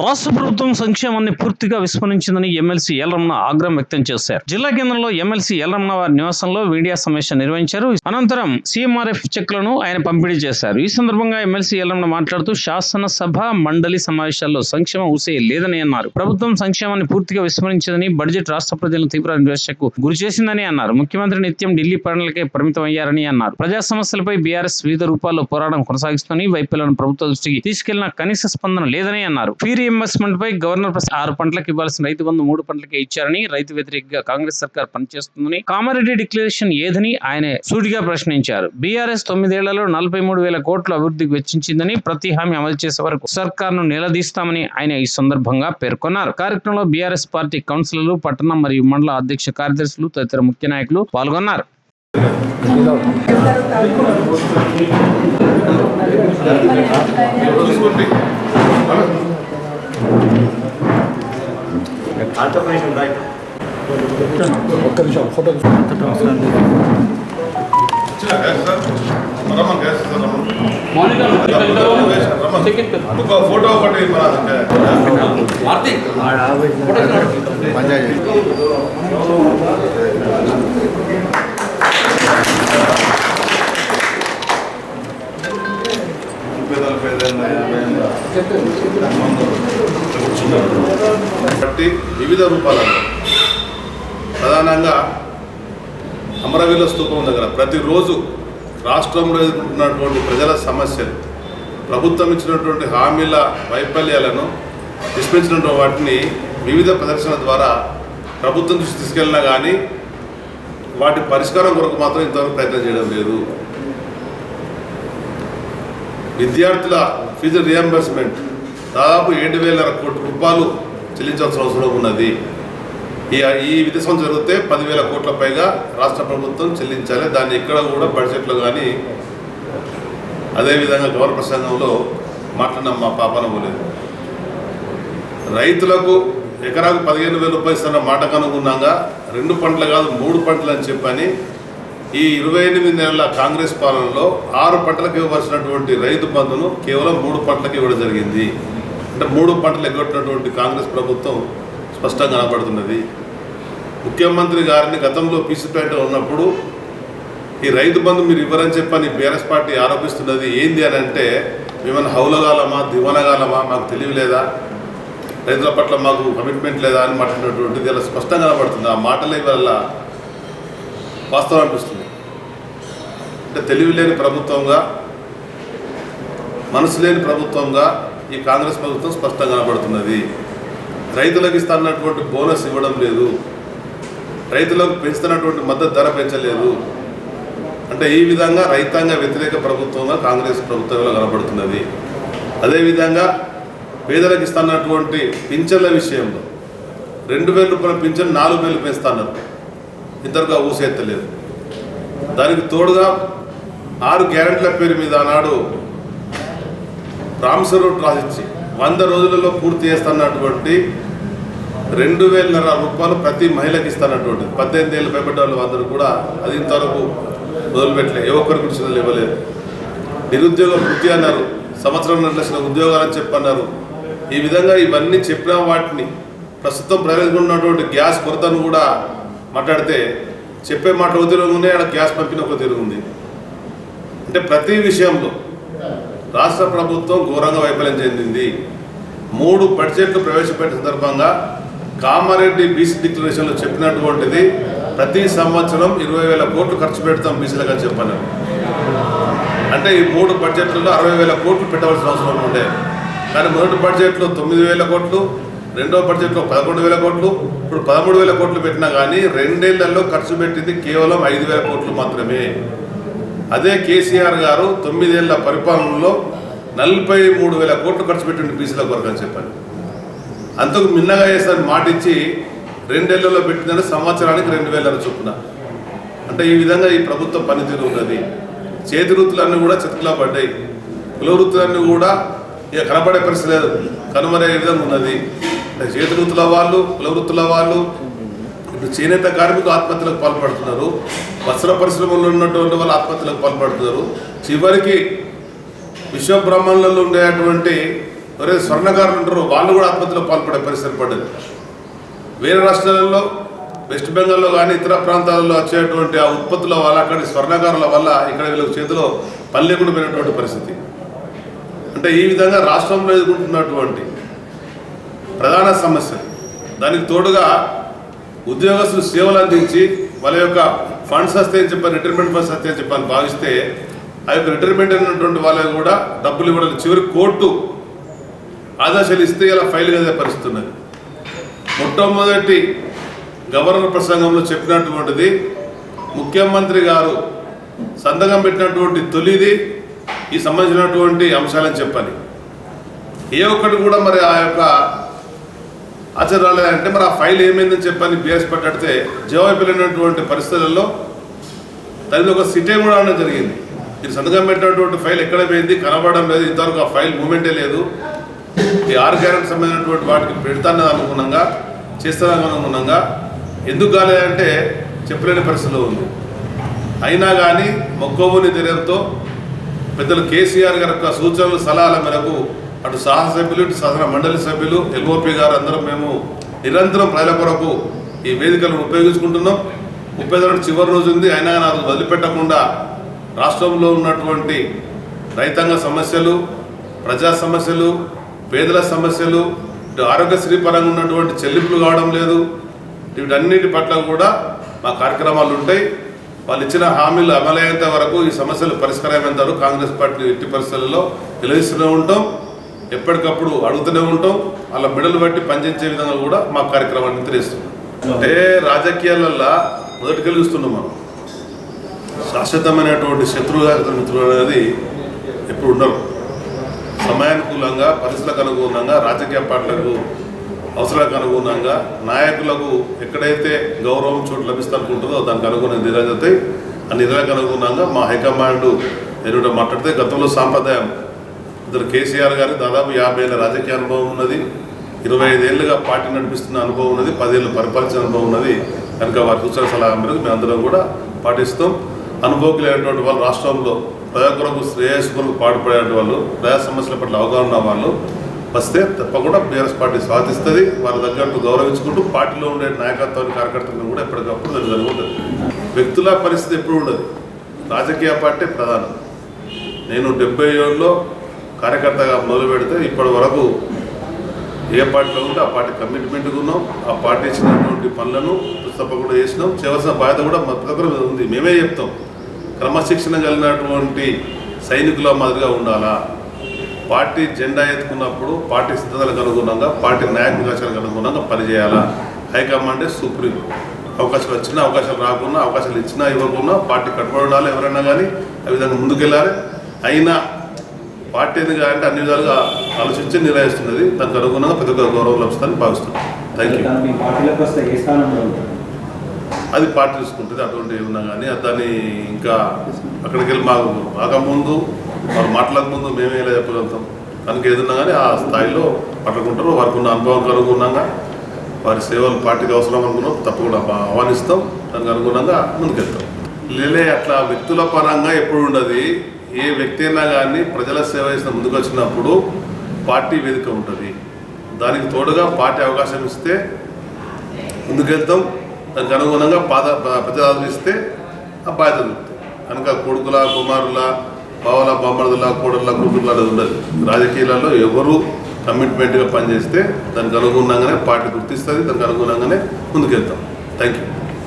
రాష్ట్ర ప్రభుత్వం సంక్షేమాన్ని పూర్తిగా విస్మరించిందని ఎమ్మెల్సీ ఎల్ రమణ ఆగ్రహం వ్యక్తం చేశారు. జిల్లా కేంద్రంలో ఎమ్మెల్సీ ఎల్ రమణ వారి నివాసంలో మీడియా సమావేశం నిర్వహించారు. అనంతరం సీఎంఆర్ఎఫ్ చెక్లను ఆయన పంపిణీ చేశారు. ఈ సందర్భంగా ఎమ్మెల్సీ ఎల్ రమణ మాట్లాడుతూ శాసనసభ మండలి సమావేశాల్లో సంక్షేమం ఊసే లేదని అన్నారు. ప్రభుత్వం సంక్షేమాన్ని పూర్తిగా విస్మరించిందని, బడ్జెట్ రాష్ట్ర ప్రజలను తీవ్ర నిరాశకు గురి చేసిందని అన్నారు. ముఖ్యమంత్రి నిత్యం ఢిల్లీ పర్యటనలకే పరిమితం అయ్యారని అన్నారు. ప్రజా సమస్యలపై బీఆర్ఎస్ వివిధ రూపాల్లో పోరాటం కొనసాగిస్తుందని, వైఫల్యాలను ప్రభుత్వ దృష్టికి తీసుకెళ్లిన కనీస స్పందన లేదని అన్నారు. రీఇంబర్స్మెంట్ పై గవర్నర్ 6 పంటలకు ఇవ్వాల్సిన రైతు బంధు 3 పంటలకే ఇచ్చారని, రైతు వ్యతిరేకంగా కాంగ్రెస్ సర్కార్ పనిచేస్తుందని, కామారెడ్డి డిక్లరేషన్ ఏదని ఆయన సూటిగా ప్రశ్నించారు. బీఆర్ఎస్ 9 ఏళ్లలో 43,000 కోట్లు అభివృద్ధికి వెచ్చించిందని, ప్రతి హామీ అమలు చేసే వరకు సర్కార్ను నిలదీస్తామని ఆయన ఈ సందర్భంగా పేర్కొన్నారు. కార్యక్రమంలో బీఆర్ఎస్ పార్టీ కౌన్సిలర్లు, పట్టణ మరియు మండల అధ్యక్ష కార్యదర్శులు తదితర ముఖ్య నాయకులు పాల్గొన్నారు. ఫోటో ఒకటి బట్టి వివిధ రూపాలలో ప్రధానంగా అమరవీరుల స్తూపం దగ్గర ప్రతిరోజు రాష్ట్రంలో ఎదుర్కొంటున్నటువంటి ప్రజల సమస్యలు, ప్రభుత్వం ఇచ్చినటువంటి హామీల వైఫల్యాలను విస్మరించినటువంటి వాటిని వివిధ ప్రదర్శనల ద్వారా ప్రభుత్వం దృష్టి తీసుకెళ్ళినా కానీ వాటి పరిష్కారం కొరకు మాత్రం ఇంతవరకు ప్రయత్నం చేయడం లేదు. విద్యార్థుల ఫీజు రియంబర్స్మెంట్ దాదాపు 7,000 కోట్ల రూపాయలు చెల్లించాల్సిన అవసరం ఉన్నది. ఈ విద్యా సంవత్సరం జరిగితే 10,000 కోట్ల పైగా రాష్ట్ర ప్రభుత్వం చెల్లించాలి. దాన్ని ఇక్కడ కూడా బడ్జెట్లో కానీ అదేవిధంగా గవర్నర్ ప్రసంగంలో మాట్లాడిన మా పాపన పోలేదు. రైతులకు ఎకరాకు 15,000 రూపాయలు ఇస్తున్న మాటకు అనుగుణంగా 2 పంటలు కాదు 3 పంటలు అని చెప్పని ఈ 28 నెలల కాంగ్రెస్ పాలనలో 6 పంటలకు ఇవ్వాల్సినటువంటి రైతు బంధును కేవలం 3 పంటలకు ఇవ్వడం జరిగింది. అంటే 3 పంటలు ఎగ్గొట్టినటువంటి కాంగ్రెస్ ప్రభుత్వం స్పష్టంగా కనబడుతున్నది. ముఖ్యమంత్రి గారిని గతంలో పీసీపేట ఉన్నప్పుడు ఈ రైతు బంధు మీరు ఇవ్వరని చెప్పని బీఆర్ఎస్ పార్టీ ఆరోపిస్తున్నది ఏంది అని అంటే, మేమన్నా హౌలగాలమా దివానగాలమా, మాకు తెలియలేదా, రైతుల పట్ల మాకు కమిట్మెంట్ లేదా అని మాట్లాడినటువంటిది ఇలా స్పష్టంగా కనబడుతుంది. ఆ మాటలే వల్ల వాస్తవం అనిపిస్తుంది. అంటే తెలివి లేని ప్రభుత్వంగా, మనసు లేని ప్రభుత్వంగా ఈ కాంగ్రెస్ ప్రభుత్వం స్పష్టంగా కనబడుతున్నది. రైతులకు ఇస్తున్నటువంటి బోనస్ ఇవ్వడం లేదు, రైతులకు పెంచుతున్నటువంటి మద్దతు ధర పెంచలేదు. అంటే ఈ విధంగా రైతాంగ వ్యతిరేక ప్రభుత్వంగా కాంగ్రెస్ ప్రభుత్వంలో కనబడుతున్నది. అదేవిధంగా పేదలకు ఇస్తున్నటువంటి పింఛన్ల విషయంలో 2,000 రూపాయల పింఛన్ 4,000 పెంచుతున్నారు. ఇంతవరకు ఊసెత్తలేదు. దానికి తోడుగా 6 గ్యారెంటీల పేరు మీద ఆనాడు రామ్సర్ రోడ్ రాసిచ్చి 100 రోజులలో పూర్తి చేస్తున్నటువంటి 2,000 రూపాయలు ప్రతి మహిళకి ఇస్తున్నటువంటిది. 18 ఏళ్ళు పైబడ్డ వాళ్ళు అందరూ కూడా అది ఇంతవరకు మొదలుపెట్టలేదు. ఏ ఒక్కరికి కృషి ఇవ్వలేదు. నిరుద్యోగ వృత్తి అన్నారు, సంవత్సరం లక్షల ఉద్యోగాలని చెప్పన్నారు. ఈ విధంగా ఇవన్నీ చెప్పిన వాటిని ప్రస్తుతం ప్రజలకు ఉన్నటువంటి గ్యాస్ కొరతను కూడా మాట్లాడితే చెప్పే మాట ఒక తీరు ఉంది, అక్కడ గ్యాస్ పంపిన ఒక తీరు ఉంది. అంటే ప్రతి విషయంలో రాష్ట్ర ప్రభుత్వం ఘోరంగా వైఫల్యం చెందింది. 3 బడ్జెట్లు ప్రవేశపెట్టిన సందర్భంగా కామారెడ్డి బీసీ డిక్లరేషన్లో చెప్పినటువంటిది ప్రతి సంవత్సరం 20,000 కోట్లు ఖర్చు పెడతాం బీసీలుగా చెప్పన్నారు. అంటే ఈ 3 బడ్జెట్లలో 60,000 కోట్లు పెట్టవలసిన అవసరం ఉండే. కానీ మొదటి బడ్జెట్లో 9,000 కోట్లు, రెండో బడ్జెట్లో 11,000 కోట్లు, ఇప్పుడు 13,000 కోట్లు పెట్టినా కానీ 2 ఏళ్లలో ఖర్చు పెట్టింది కేవలం 5,000 కోట్లు మాత్రమే. అదే కేసీఆర్ గారు 9 ఏళ్ల పరిపాలనలో 43,000 కోట్లు ఖర్చు పెట్టింది బీసీల కొరకు అని చెప్పారు. అంతకు మిన్నగా చేస్తారని మాటిచ్చి 2 ఏళ్లలో పెట్టిందని సంవత్సరానికి 2,000 చొప్పున. అంటే ఈ విధంగా ఈ ప్రభుత్వ పనితీరు ఉన్నది. చేతి వృత్తులన్నీ కూడా చితకలా పడ్డాయి. కుల వృత్తులన్నీ కూడా ఇక కనపడే పరిస్థితి లేదు, కనుమరే విధంగా ఉన్నది. చేతి వృత్తుల వాళ్ళు, కుల వృత్తుల వాళ్ళు, ఇప్పుడు చేనేత కార్మికులు ఆత్మహత్యలకు పాల్పడుతున్నారు, వస్త్ర పరిశ్రమలో ఉన్నటువంటి వాళ్ళు ఆత్మహత్యలకు పాల్పడుతున్నారు. చివరికి విశ్వ బ్రహ్మాండంలో ఉండేటువంటి ఎవరైతే స్వర్ణకారులు ఉంటారో వాళ్ళు కూడా ఆత్మహత్యలో పాల్పడే పరిస్థితి పడ్డది. వేరే రాష్ట్రాలలో వెస్ట్ బెంగాల్లో కానీ ఇతర ప్రాంతాలలో వచ్చేటువంటి ఆ ఉత్పత్తుల వల్ల అక్కడి స్వర్ణకారుల వల్ల ఇక్కడ వీళ్ళకి చేతిలో పని లేకుండా పోయినటువంటి పరిస్థితి. అంటే ఈ విధంగా రాష్ట్రంలో ఎదుర్కొంటున్నటువంటి ప్రధాన సమస్యలు, దానికి తోడుగా ఉద్యోగస్తులు సేవలు అందించి వాళ్ళ యొక్క ఫండ్స్ వస్తాయని చెప్పని, రిటైర్మెంట్ ఫండ్స్ వస్తాయని చెప్పని భావిస్తే ఆ యొక్క రిటైర్మెంట్ అయినటువంటి వాళ్ళకి కూడా డబ్బులు ఇవ్వడం, చివరి కోర్టు ఆదేశాలు ఇస్తే ఇలా ఫైల్ కదా పరిస్థితి ఉన్నది. మొట్టమొదటి గవర్నర్ ప్రసంగంలో చెప్పినటువంటిది ముఖ్యమంత్రి గారు సంతకం పెట్టినటువంటి తొలిది ఈ సంబంధించినటువంటి అంశాలని చెప్పాలి. ఏ ఒక్కటి కూడా మరి ఆ యొక్క ఆచరణ రాలేదంటే మరి ఆ ఫైల్ ఏమైందని చెప్పని బీఆర్ఎస్ పట్టాడితే జవాబు వెళ్ళినటువంటి పరిస్థితుల్లో దాని ఒక సిటే కూడా అనడం జరిగింది. మీరు సంతకం పెట్టినటువంటి ఫైల్ ఎక్కడ పోయింది, కనబడడం లేదు, ఇంతవరకు ఆ ఫైల్ మూమెంటే లేదు. ఈ 6 గ్యారెంటీ సంబంధించినటువంటి వాటికి పెడతానని అనుగుణంగా చేస్తానని అనుగుణంగా ఎందుకు కాలేదంటే చెప్పలేని పరిస్థితిలో ఉంది. అయినా కానీ మొక్కవోని ధైర్యంతో పెద్దలు కేసీఆర్ గారి యొక్క సూచనలు సలహాల మేరకు అటు శాసనసభ్యులు, ఇటు శాసన మండలి సభ్యులు, ఎల్ఓపి గారు అందరం మేము నిరంతరం ప్రజల కొరకు ఈ వేదికలను ఉపయోగించుకుంటున్నాం. 30 చివరి రోజు ఉంది, అయినా నాకు వదిలిపెట్టకుండా రాష్ట్రంలో ఉన్నటువంటి రైతాంగ సమస్యలు, ప్రజా సమస్యలు, పేదల సమస్యలు, ఇటు ఆరోగ్యశ్రీ పరంగా ఉన్నటువంటి చెల్లింపులు కావడం లేదు, వీటన్నిటి పట్ల కూడా మా కార్యక్రమాలు ఉంటాయి. వాళ్ళు ఇచ్చిన హామీలు అమలయ్యేంత వరకు, ఈ సమస్యలు పరిష్కారమయ్యేంత వరకు కాంగ్రెస్ పార్టీ ఎట్టి పరిస్థితుల్లో నిలదీస్తూనే ఉంటాం, ఎప్పటికప్పుడు అడుగుతూనే ఉంటాం. వాళ్ళ మెడలు బట్టి పనిచేసే విధంగా కూడా మా కార్యక్రమాన్ని తెలియస్తున్నాం. అంటే రాజకీయాలల్లో మొదటి కలిగిస్తున్నాం మనం. శాశ్వతమైనటువంటి శత్రువుగా మిత్రులు అనేది ఎప్పుడు ఉండరు. సమయానుకూలంగా, పరిస్థితులకు అనుగుణంగా, రాజకీయ పార్టీలకు అవసరాలకు అనుగుణంగా, నాయకులకు ఎక్కడైతే గౌరవం చోటు లభిస్తుంటుందో దానికి అనుగుణంగా నిరాజవుతాయి. ఆ నిరాలకు అనుగుణంగా మా హైకమాండ్ ఎదుట మాట్లాడితే గతంలో సాంప్రదాయం ఇద్దరు కేసీఆర్ గారు దాదాపు 50 ఏళ్ళ రాజకీయ అనుభవం ఉన్నది, 25 ఏళ్ళుగా పార్టీ నడిపిస్తున్న అనుభవం ఉన్నది, 10 ఏళ్ళు పరిపాలించిన అనుభవం ఉన్నది. కనుక వారి సూచన సలహా మేరకు మేము అందరం కూడా పాటిస్తాం. అనుభవకులైనటువంటి వాళ్ళు, రాష్ట్రంలో ప్రజల కొరకు శ్రేయస్సు కొరకు పాటుపడేటువంటి వాళ్ళు, ప్రజా సమస్యల పట్ల అవగాహన ఉన్న వాళ్ళు వస్తే తప్పకుండా బీఆర్ఎస్ పార్టీ స్వాగతిస్తుంది. వాళ్ళ తగ్గట్టు గౌరవించుకుంటూ పార్టీలో ఉండే నాయకత్వాన్ని, కార్యకర్తలను కూడా ఎప్పటికప్పుడు జరుగుతుంది. వ్యక్తుల పరిస్థితి ఎప్పుడు ఉండదు, రాజకీయ పార్టీ ప్రధానం. నేను 70 ఏళ్ళలో కార్యకర్తగా మొదలు పెడితే ఇప్పటి వరకు ఏ పార్టీలో ఉంటే ఆ పార్టీ కమిట్మెంట్గా ఉన్నాం. ఆ పార్టీ ఇచ్చినటువంటి పనులను తప్పకుండా చేసినాం. చేయవలసిన బాధ్యత కూడా మా దగ్గర ఉంది. మేమే చెప్తాం, క్రమశిక్షణ కలిగినటువంటి సైనికుల మాదిరిగా ఉండాలా. పార్టీ జెండా ఎత్తుకున్నప్పుడు పార్టీ సిద్ధాంతాలకు అనుగుణంగా, పార్టీ న్యాయ వికాసాలకు అనుగుణంగా పనిచేయాలా. హైకమాండే సుప్రీం. అవకాశాలు వచ్చినా, అవకాశాలు రాకున్నా, అవకాశాలు ఇచ్చినా ఇవ్వకున్నా పార్టీ కట్టుబడి ఉండాలి. ఎవరైనా కానీ ఆ విధంగా ముందుకెళ్ళాలి. అయినా పార్టీ ఎందుకు అంటే అన్ని విధాలుగా ఆలోచించి నిర్వహిస్తున్నది. దానికి అనుగుణంగా ప్రతి ఒక్క గౌరవం లభిస్తుందని భావిస్తున్నాను. Thank you. అది పార్టీ చూసుకుంటుంది. అటువంటి ఏమన్నా కానీ దాన్ని ఇంకా అక్కడికి వెళ్ళి మాకు రాకముందు, వారు మాట్లాడకముందు మేమే ఇలా చెప్పగలుగుతాం. కనుక ఏదన్నా కానీ ఆ స్థాయిలో పట్టుకుంటారు. వారికి ఉన్న అనుభవం అనుగుణంగా వారి సేవలు పార్టీకి అవసరం అనుకున్నాం, తప్పకుండా ఆహ్వానిస్తాం. దానికి అనుగుణంగా ముందుకెళ్తాం. లేలే అట్లా వ్యక్తుల పరంగా ఎప్పుడు ఉండదు. ఏ వ్యక్తి అయినా కానీ ప్రజల సేవ చేసిన ముందుకు వచ్చినప్పుడు పార్టీ వేదిక ఉంటుంది. దానికి తోడుగా పార్టీ అవకాశం ఇస్తే ముందుకెళ్తాం. దానికి అనుగుణంగా ప్రజలు ఇస్తే ఆ బాధ్యత దొరుకుతాయి. కనుక కొడుకుల, కుమారుల, బావల, బామ్మడుల, కోడళ్ళ, కూతుర్ల అనేది ఉండదు. రాజకీయాలలో ఎవరు కమిట్మెంట్గా పనిచేస్తే దానికి అనుగుణంగానే పార్టీ గుర్తిస్తుంది. దానికి అనుగుణంగానే ముందుకెళ్తాం. Thank you.